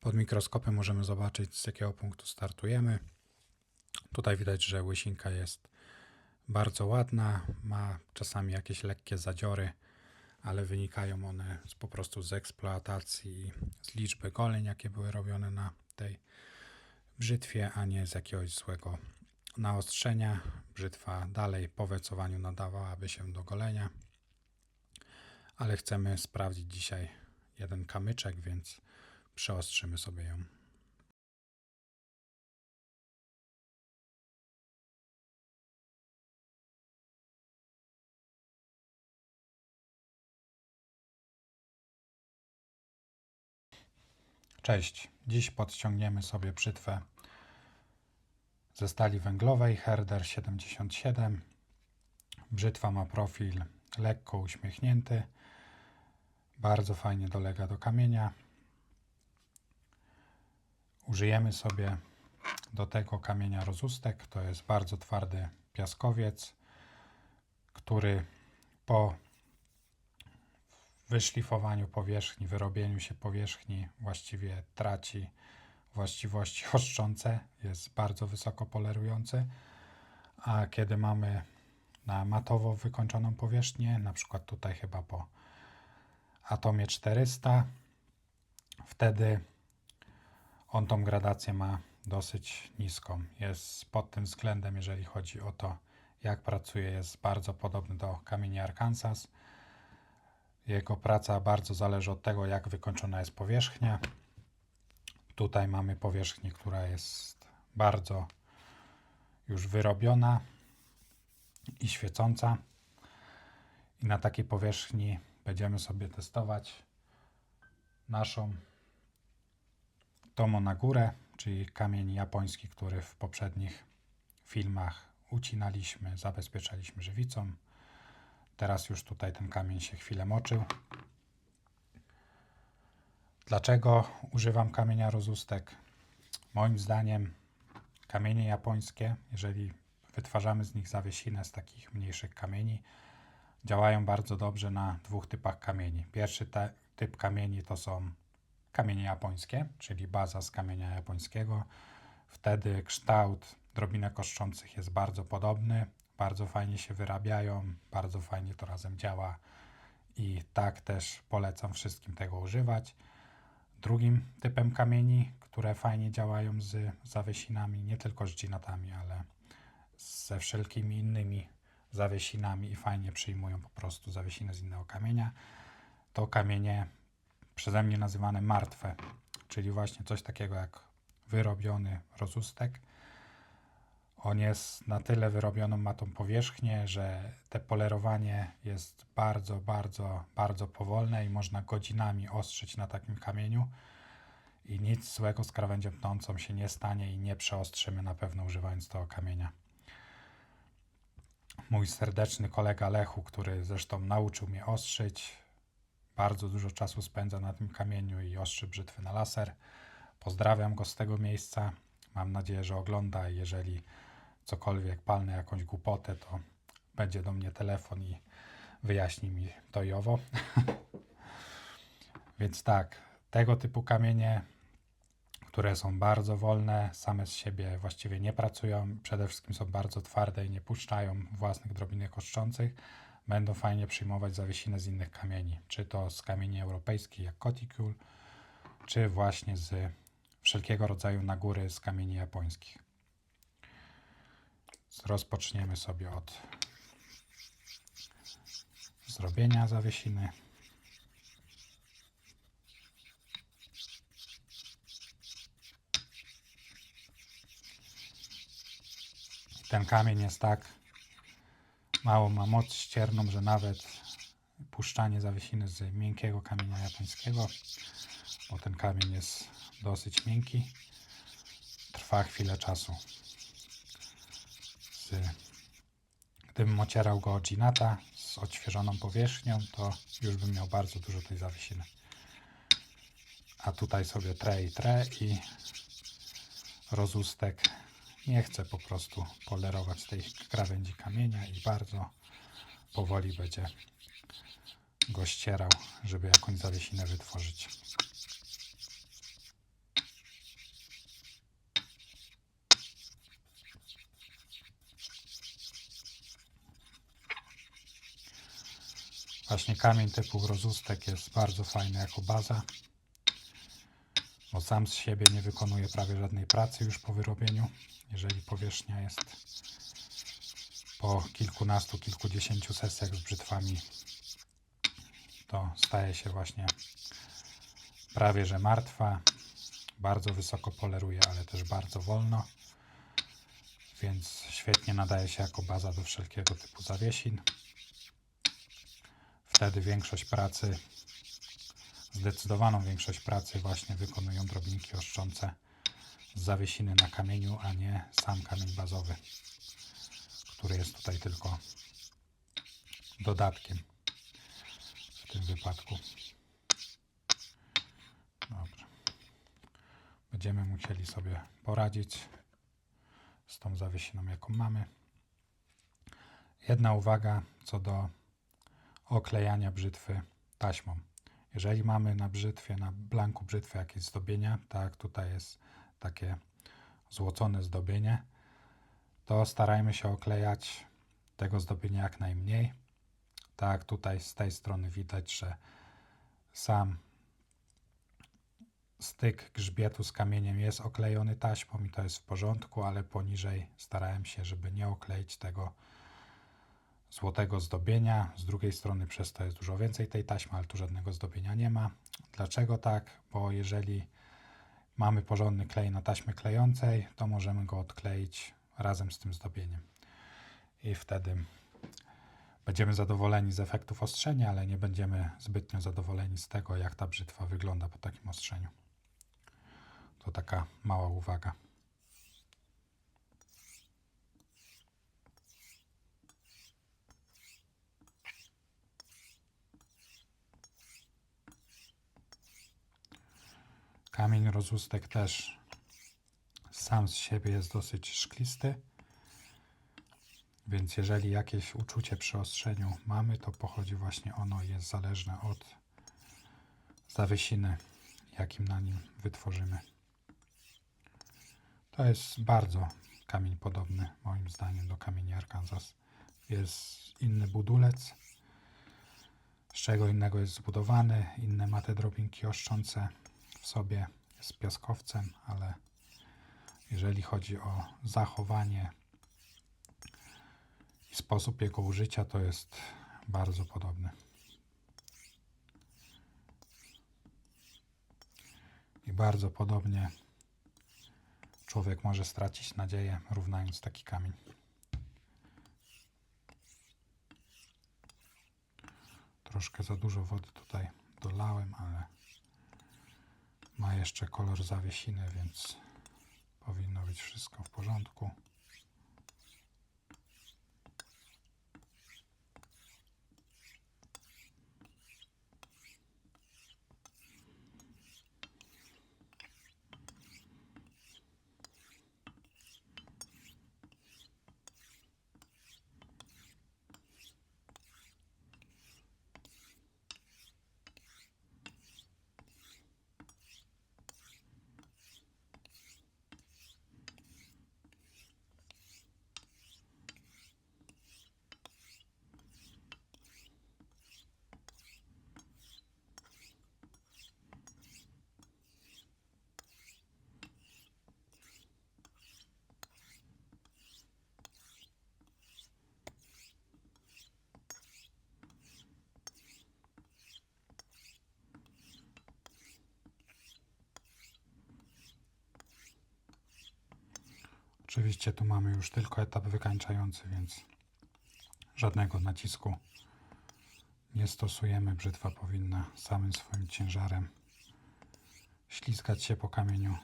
Pod mikroskopem możemy zobaczyć, z jakiego punktu startujemy. Tutaj widać, że łysinka jest bardzo ładna, ma czasami jakieś lekkie zadziory, ale wynikają one po prostu z eksploatacji, z liczby goleń, jakie były robione na tej brzytwie, a nie z jakiegoś złego naostrzenia. Brzytwa dalej po wecowaniu nadawałaby się do golenia, ale chcemy sprawdzić dzisiaj jeden kamyczek, więc przeostrzymy sobie ją. Cześć, dziś podciągniemy sobie brzytwę ze stali węglowej Herder 77. Brzytwa ma profil lekko uśmiechnięty, bardzo fajnie dolega do kamienia. Użyjemy sobie do tego kamienia rozustek, to jest bardzo twardy piaskowiec, który po wyszlifowaniu powierzchni, wyrobieniu się powierzchni właściwie traci właściwości chrzczące, jest bardzo wysoko polerujący, a kiedy mamy na matowo wykończoną powierzchnię, na przykład tutaj chyba po Atomie 400, wtedy on tą gradację ma dosyć niską. Jest pod tym względem, jeżeli chodzi o to, jak pracuje, jest bardzo podobny do kamieni Arkansas. Jego praca bardzo zależy od tego, jak wykończona jest powierzchnia. Tutaj mamy powierzchnię, która jest bardzo już wyrobiona i świecąca. I na takiej powierzchni będziemy sobie testować naszą Tomo na górę, czyli kamień japoński, który w poprzednich filmach ucinaliśmy, zabezpieczaliśmy żywicą. Teraz już tutaj ten kamień się chwilę moczył. Dlaczego używam kamienia rozustek? Moim zdaniem kamienie japońskie, jeżeli wytwarzamy z nich zawiesinę z takich mniejszych kamieni, działają bardzo dobrze na dwóch typach kamieni. Pierwszy typ kamieni to są kamienie japońskie, czyli baza z kamienia japońskiego. Wtedy kształt drobinek ostrzących jest bardzo podobny, bardzo fajnie się wyrabiają, bardzo fajnie to razem działa i tak też polecam wszystkim tego używać. Drugim typem kamieni, które fajnie działają z zawiesinami, nie tylko z dżinatami, ale ze wszelkimi innymi zawiesinami i fajnie przyjmują po prostu zawiesinę z innego kamienia, to kamienie przeze mnie nazywane martwe, czyli właśnie coś takiego jak wyrobiony rozustek. On jest na tyle wyrobioną, ma tą powierzchnię, że te polerowanie jest bardzo powolne i można godzinami ostrzyć na takim kamieniu i nic złego z krawędzią tnącą się nie stanie i nie przeostrzymy na pewno używając tego kamienia. Mój serdeczny kolega Lechu, który zresztą nauczył mnie ostrzyć, bardzo dużo czasu spędza na tym kamieniu i ostrzy brzytwy na laser. Pozdrawiam go z tego miejsca. Mam nadzieję, że ogląda i jeżeli cokolwiek palnę jakąś głupotę, to będzie do mnie telefon i wyjaśni mi to i owo. Więc tak, tego typu kamienie, które są bardzo wolne, same z siebie właściwie nie pracują, przede wszystkim są bardzo twarde i nie puszczają własnych drobinek ostrzących, będą fajnie przyjmować zawiesinę z innych kamieni, czy to z kamieni europejskich jak Coticule, czy właśnie z wszelkiego rodzaju nagóry z kamieni japońskich. Rozpoczniemy sobie od zrobienia zawiesiny. Ten kamień jest tak, mało ma moc ścierną, że nawet puszczanie zawiesiny z miękkiego kamienia japońskiego, bo ten kamień jest dosyć miękki, trwa chwilę czasu. Gdybym ocierał go o dżinata z odświeżoną powierzchnią, to już bym miał bardzo dużo tej zawiesiny. A tutaj sobie trę i rozustek nie chce po prostu polerować tej krawędzi kamienia i bardzo powoli będzie go ścierał, żeby jakąś zawiesinę wytworzyć. Właśnie kamień typu rozustek jest bardzo fajny jako baza, bo sam z siebie nie wykonuje prawie żadnej pracy już po wyrobieniu. Jeżeli powierzchnia jest po kilkunastu, kilkudziesięciu sesjach z brzytwami, to staje się właśnie prawie że martwa. Bardzo wysoko poleruje, ale też bardzo wolno, więc świetnie nadaje się jako baza do wszelkiego typu zawiesin. Wtedy większość pracy, zdecydowaną większość pracy właśnie wykonują drobinki oszczące z zawiesiny na kamieniu, a nie sam kamień bazowy, który jest tutaj tylko dodatkiem w tym wypadku. Dobrze. Będziemy musieli sobie poradzić z tą zawiesiną, jaką mamy. Jedna uwaga co do oklejania brzytwy taśmą. Jeżeli mamy na brzytwie, na blanku brzytwy jakieś zdobienia, tak jak tutaj jest takie złocone zdobienie, to starajmy się oklejać tego zdobienia jak najmniej. Tak jak tutaj z tej strony widać, że sam styk grzbietu z kamieniem jest oklejony taśmą i to jest w porządku, ale poniżej starałem się, żeby nie okleić tego złotego zdobienia. Z drugiej strony przez to jest dużo więcej tej taśmy, ale tu żadnego zdobienia nie ma. Dlaczego tak? Bo jeżeli mamy porządny klej na taśmie klejącej, to możemy go odkleić razem z tym zdobieniem. I wtedy będziemy zadowoleni z efektów ostrzenia, ale nie będziemy zbytnio zadowoleni z tego, jak ta brzytwa wygląda po takim ostrzeniu. To taka mała uwaga. Kamień rozustek też sam z siebie jest dosyć szklisty, więc jeżeli jakieś uczucie przy ostrzeniu mamy, to pochodzi właśnie ono i jest zależne od zawiesiny, jakim na nim wytworzymy. To jest bardzo kamień podobny moim zdaniem do kamieni Arkansas. Jest inny budulec, z czego innego jest zbudowany, inne ma te drobinki oszczące w sobie, jest piaskowcem, ale jeżeli chodzi o zachowanie i sposób jego użycia, to jest bardzo podobny. I bardzo podobnie człowiek może stracić nadzieję, równając taki kamień. Troszkę za dużo wody tutaj dolałem, ale ma jeszcze kolor zawiesiny, więc powinno być wszystko w porządku. Oczywiście tu mamy już tylko etap wykańczający, więc żadnego nacisku nie stosujemy. Brzytwa powinna samym swoim ciężarem ślizgać się po kamieniu.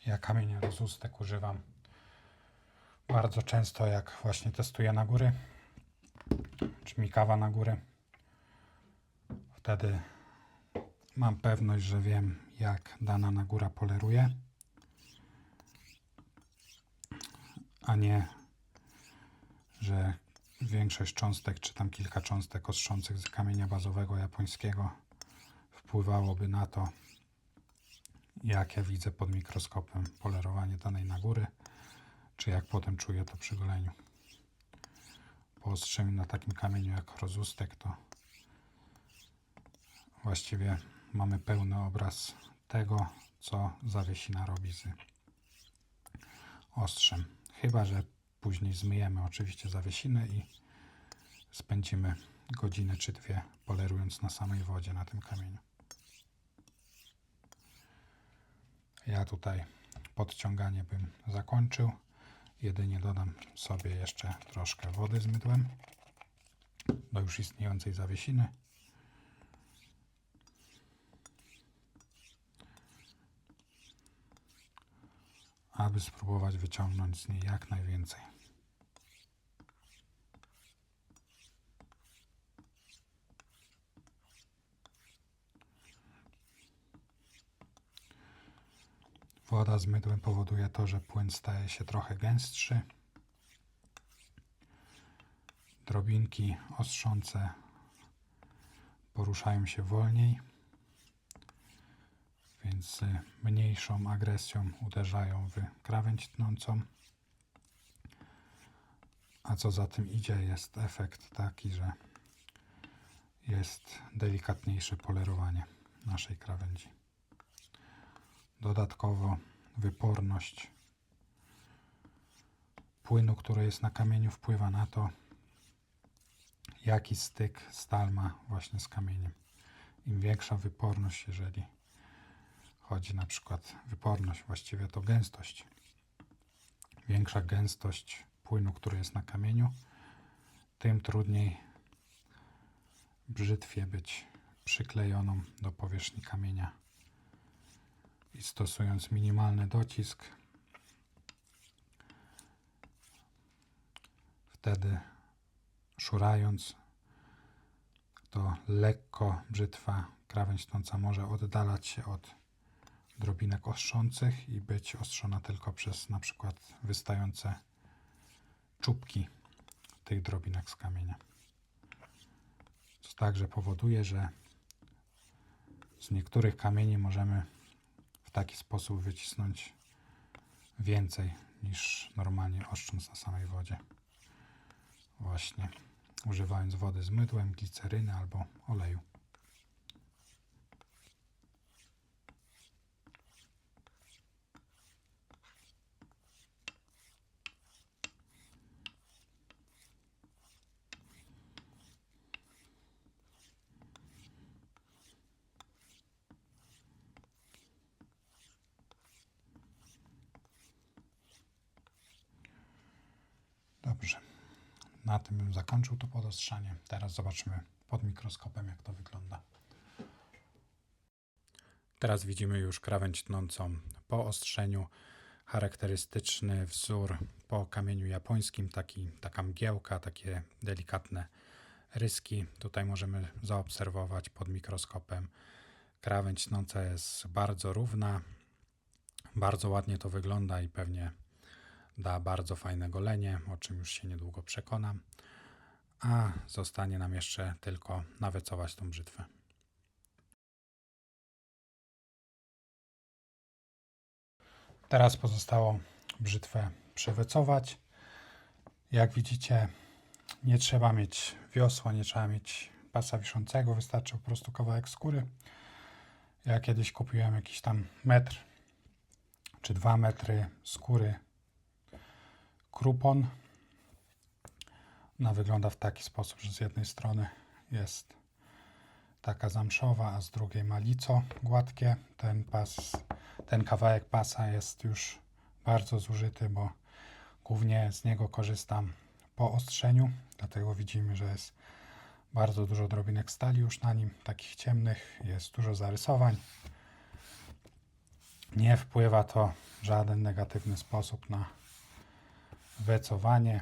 Ja kamienia rozustek używam bardzo często, jak właśnie testuję na góry, czy mi kawa na góry. Wtedy mam pewność, że wiem, jak dana na góra poleruje, a nie, że większość cząstek, czy tam kilka cząstek ostrzących z kamienia bazowego japońskiego wpływałoby na to, jak ja widzę pod mikroskopem polerowanie danej na góry, czy jak potem czuję to przy goleniu. Po ostrzeniu na takim kamieniu jak rozustek, to właściwie mamy pełny obraz tego, co zawiesina robi z ostrzem. Chyba że później zmyjemy oczywiście zawiesiny i spędzimy godzinę czy dwie polerując na samej wodzie na tym kamieniu. Ja tutaj podciąganie bym zakończył. Jedynie dodam sobie jeszcze troszkę wody z mydłem do już istniejącej zawiesiny. Aby spróbować wyciągnąć z niej jak najwięcej. Woda z mydłem powoduje to, że płyn staje się trochę gęstszy. Drobinki ostrzące poruszają się wolniej, więc z mniejszą agresją uderzają w krawędź tnącą. A co za tym idzie, jest efekt taki, że jest delikatniejsze polerowanie naszej krawędzi. Dodatkowo wyporność płynu, który jest na kamieniu, wpływa na to, jaki styk stal ma właśnie z kamieniem. Im większa wyporność, jeżeli chodzi na przykład wyporność, właściwie to gęstość. Większa gęstość płynu, który jest na kamieniu, tym trudniej brzytwie być przyklejoną do powierzchni kamienia. I stosując minimalny docisk, wtedy szurając, to lekko brzytwa, krawędź tnąca może oddalać się od drobinek ostrzących i być ostrzona tylko przez na przykład wystające czubki tych drobinek z kamienia. To także powoduje, że z niektórych kamieni możemy w taki sposób wycisnąć więcej niż normalnie ostrząc na samej wodzie. Właśnie używając wody z mydłem, gliceryny albo oleju. Dobrze. Na tym bym zakończył to podostrzanie. Teraz zobaczymy pod mikroskopem, jak to wygląda. Teraz widzimy już krawędź tnącą po ostrzeniu. Charakterystyczny wzór po kamieniu japońskim, taka mgiełka, takie delikatne ryski. Tutaj możemy zaobserwować pod mikroskopem. Krawędź tnąca jest bardzo równa. Bardzo ładnie to wygląda i pewnie da bardzo fajne golenie, o czym już się niedługo przekonam. A zostanie nam jeszcze tylko nawecować tą brzytwę. Teraz pozostało brzytwę przewecować. Jak widzicie, nie trzeba mieć wiosła, nie trzeba mieć pasa wiszącego, wystarczy po prostu kawałek skóry. Ja kiedyś kupiłem jakiś tam metr czy 2 metry skóry krupon. Ona wygląda w taki sposób, że z jednej strony jest taka zamszowa, a z drugiej ma lico gładkie. Ten kawałek pasa jest już bardzo zużyty, bo głównie z niego korzystam po ostrzeniu, dlatego widzimy, że jest bardzo dużo drobinek stali już na nim, takich ciemnych, jest dużo zarysowań. Nie wpływa to w żaden negatywny sposób na wecowanie,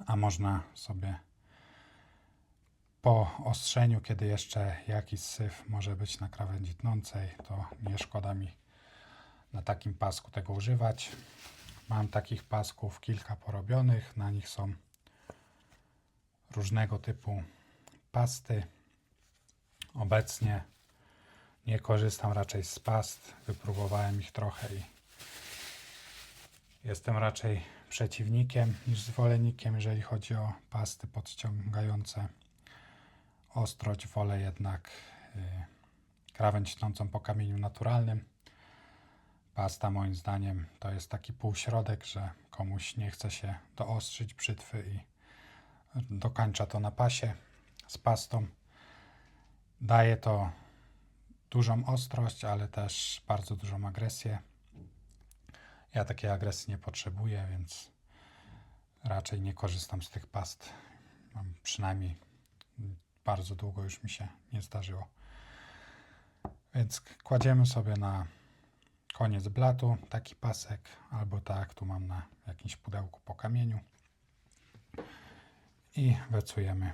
a można sobie po ostrzeniu, kiedy jeszcze jakiś syf może być na krawędzi tnącej, to nie szkoda mi na takim pasku tego używać. Mam takich pasków kilka porobionych, na nich są różnego typu pasty. Obecnie nie korzystam raczej z past, wypróbowałem ich trochę i jestem raczej przeciwnikiem niż zwolennikiem, jeżeli chodzi o pasty podciągające ostrość. Wolę jednak krawędź tnącą po kamieniu naturalnym. Pasta moim zdaniem to jest taki półśrodek, że komuś nie chce się doostrzyć brzytwy i dokańcza to na pasie z pastą. Daje to dużą ostrość, ale też bardzo dużą agresję. Ja takiej agresji nie potrzebuję, więc raczej nie korzystam z tych past. Przynajmniej bardzo długo już mi się nie zdarzyło. Więc kładziemy sobie na koniec blatu taki pasek, albo tak, tu mam na jakimś pudełku po kamieniu i wecujemy.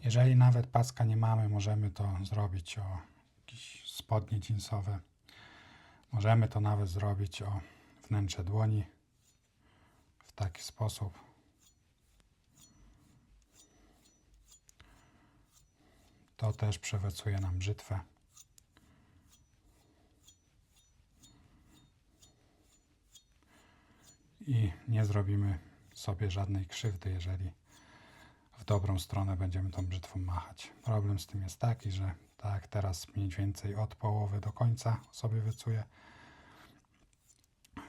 Jeżeli nawet paska nie mamy, możemy to zrobić o jakieś spodnie jeansowe. Możemy to nawet zrobić o wnętrze dłoni w taki sposób. To też przewecuje nam brzytwę. I nie zrobimy sobie żadnej krzywdy, jeżeli w dobrą stronę będziemy tą brzytwą machać. Problem z tym jest taki, że tak teraz mniej więcej od połowy do końca sobie wecuję,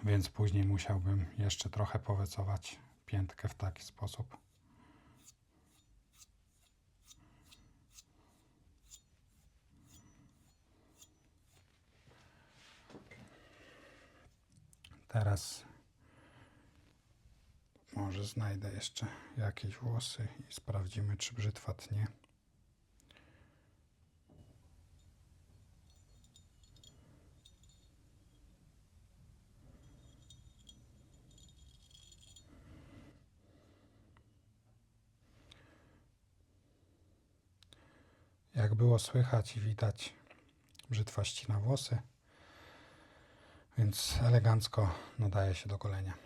więc później musiałbym jeszcze trochę powecować piętkę w taki sposób. Teraz może znajdę jeszcze jakieś włosy i sprawdzimy, czy brzytwa tnie. Jak było słychać i widać, brzytwa ścina włosy, więc elegancko nadaje się do golenia.